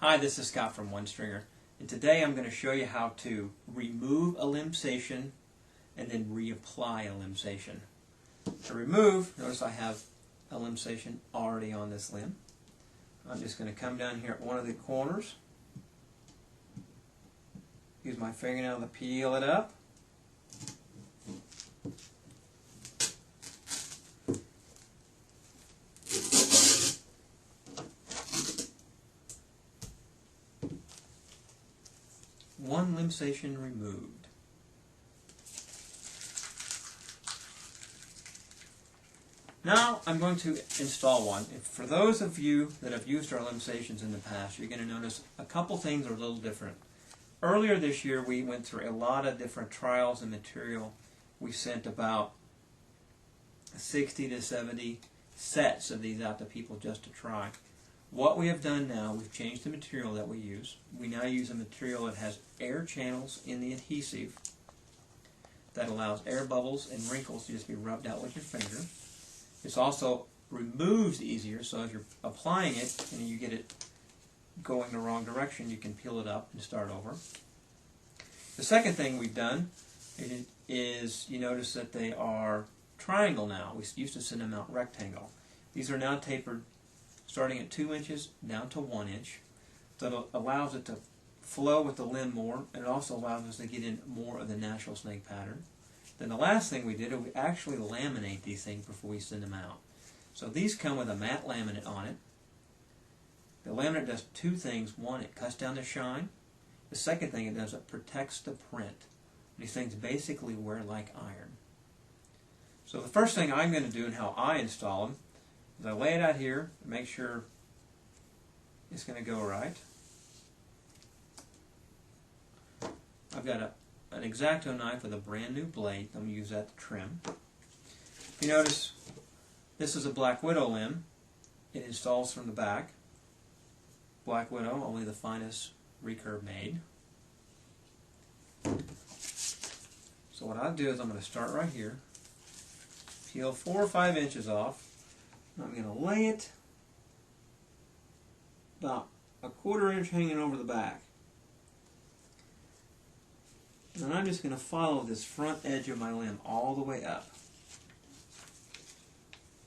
Hi, this is Scott from One Stringer, and today I'm going to show you how to remove a limbsation and then reapply a limbsation. To remove, notice I have a limbsation already on this limb. I'm just going to come down here at one of the corners, use my fingernail to peel it up. One limbsation removed. Now I'm going to install one. For those of you that have used our limbsations in the past, you're going to notice a couple things are a little different. Earlier this year we went through a lot of different trials and material. We sent about 60 to 70 sets of these out to people just to try. What we have done now, we've changed the material that we use. We now use a material that has air channels in the adhesive that allows air bubbles and wrinkles to just be rubbed out with your finger. This also removes easier, so as you're applying it and you get it going the wrong direction, you can peel it up and start over. The second thing we've done is you notice that they are triangle now. We used to send them out rectangle. These are now tapered starting at 2 inches down to 1 inch. That allows it to flow with the limb more, and it also allows us to get in more of the natural snake pattern. Then the last thing we did is we actually laminate these things before we send them out. So these come with a matte laminate on it. The laminate does two things. One, it cuts down the shine. The second thing it does, it protects the print. These things basically wear like iron. So the first thing I'm going to do and how I install them is I lay it out here and make sure it's going to go right. I've got an X-Acto knife with a brand new blade. I'm going to use that to trim. You notice this is a Black Widow limb. It installs from the back. Black Widow, only the finest recurve made. So what I'll do is I'm going to start right here, peel 4 or 5 inches off. I'm going to lay it about a 1/4 inch hanging over the back. And I'm just going to follow this front edge of my limb all the way up.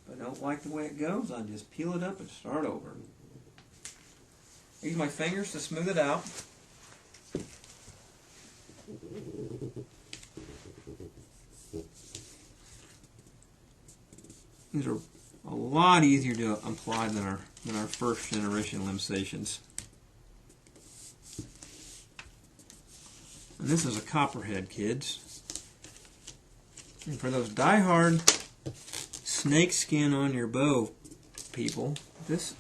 If I don't like the way it goes, I'll just peel it up and start over. I use my fingers to smooth it out. These are a lot easier to apply than our first generation limbsations. And this is a copperhead, kids. And for those die-hard snake skin on your bow people, this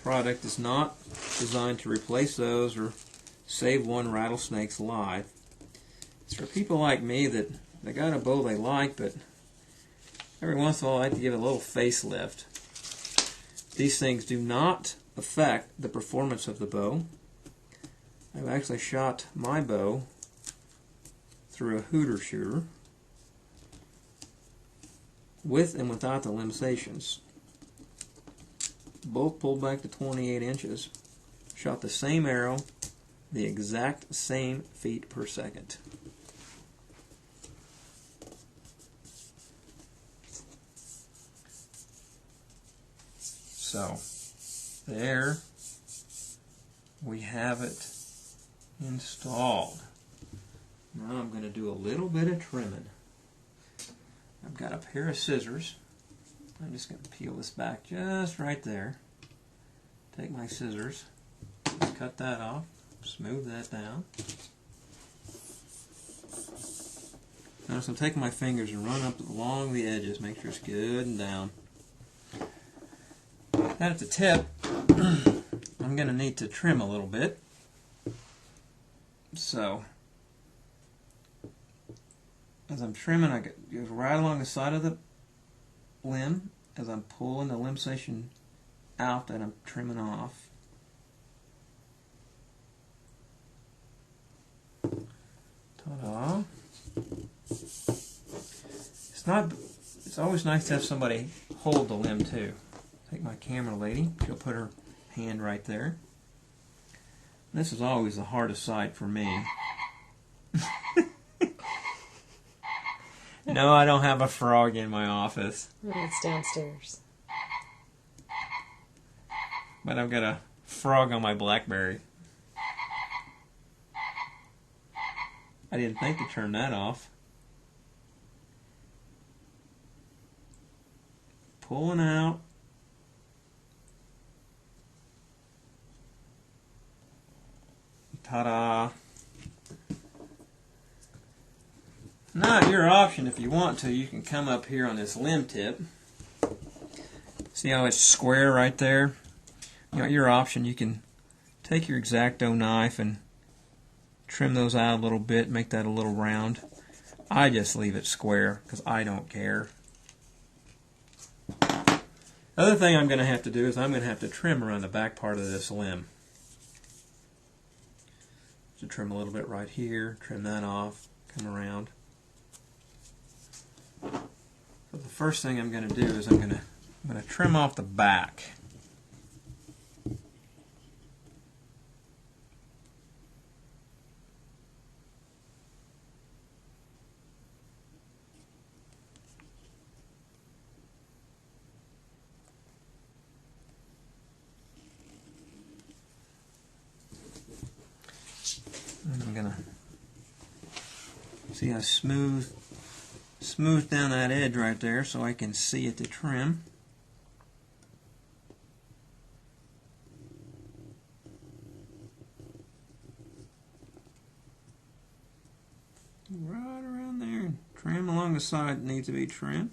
product is not designed to replace those or save one rattlesnake's life. It's for people like me that they got a bow they like, but every once in a while I like to give it a little facelift. These things do not affect the performance of the bow. I've actually shot my bow through a hooter shooter with and without the limbsations. Both pulled back to 28 inches. Shot the same arrow, the exact same feet per second. So, there we have it installed. Now I'm going to do a little bit of trimming. I've got a pair of scissors. I'm just going to peel this back just right there. Take my scissors, just cut that off, smooth that down. Notice I'm taking my fingers and run up along the edges, make sure it's good and down. Now at the tip, I'm going to need to trim a little bit. So, as I'm trimming, I go right along the side of the limb as I'm pulling the limbsation out that I'm trimming off. Ta-da! It's always nice to have somebody hold the limb too. Take my camera lady, she'll put her hand right there. This is always the hardest side for me. No, I don't have a frog in my office. It's downstairs. But I've got a frog on my BlackBerry. I didn't think to turn that off. Pulling out. Ta-da! Now at your option, if you want to, you can come up here on this limb tip. See how it's square right there? You know, at your option, you can take your X-Acto knife and trim those out a little bit, make that a little round. I just leave it square because I don't care. The other thing I'm going to have to do is I'm going to have to trim around the back part of this limb. So trim a little bit right here, trim that off, come around. So the first thing I'm going to do is I'm going to trim off the back. And I'm going to see how smooth down that edge right there so I can see it to trim. Right around there and trim along the side that needs to be trimmed.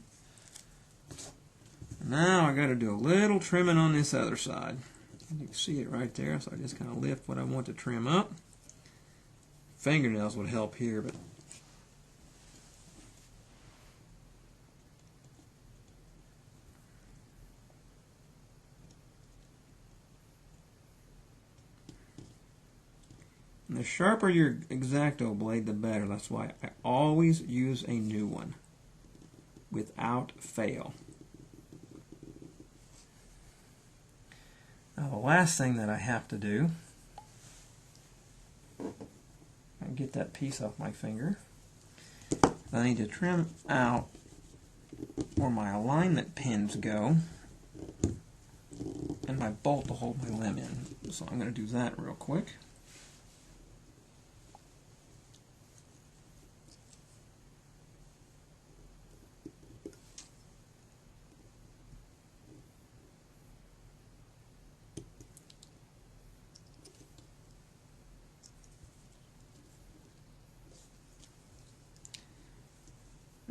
Now I got to do a little trimming on this other side. You can see it right there, so I just kind of lift what I want to trim up. Fingernails would help here, but the sharper your X-Acto blade, the better. That's why I always use a new one, without fail. Now the last thing that I have to do, get that piece off my finger. I need to trim out where my alignment pins go and my bolt to hold my limb in. So I'm going to do that real quick.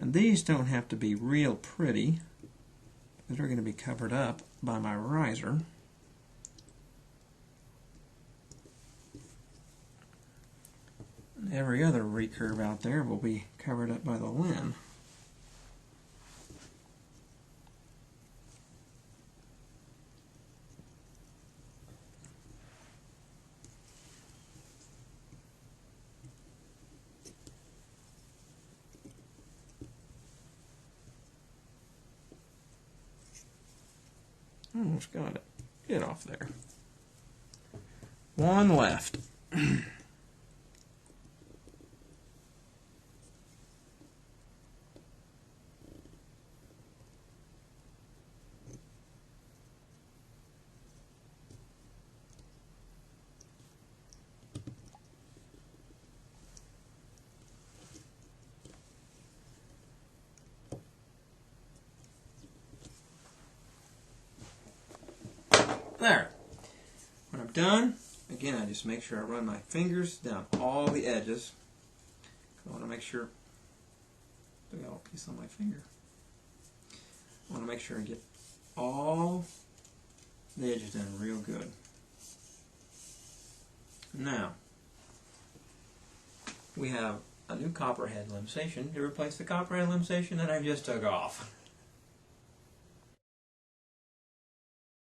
And these don't have to be real pretty, because they're going to be covered up by my riser. And every other recurve out there will be covered up by the limb. Almost got it. Get off there. One left. There. When I'm done, again, I just make sure I run my fingers down all the edges. I want to make sure, I got a piece on my finger. I want to make sure I get all the edges done real good. Now, we have a new copperhead limbstation to replace the copperhead limbstation that I just took off.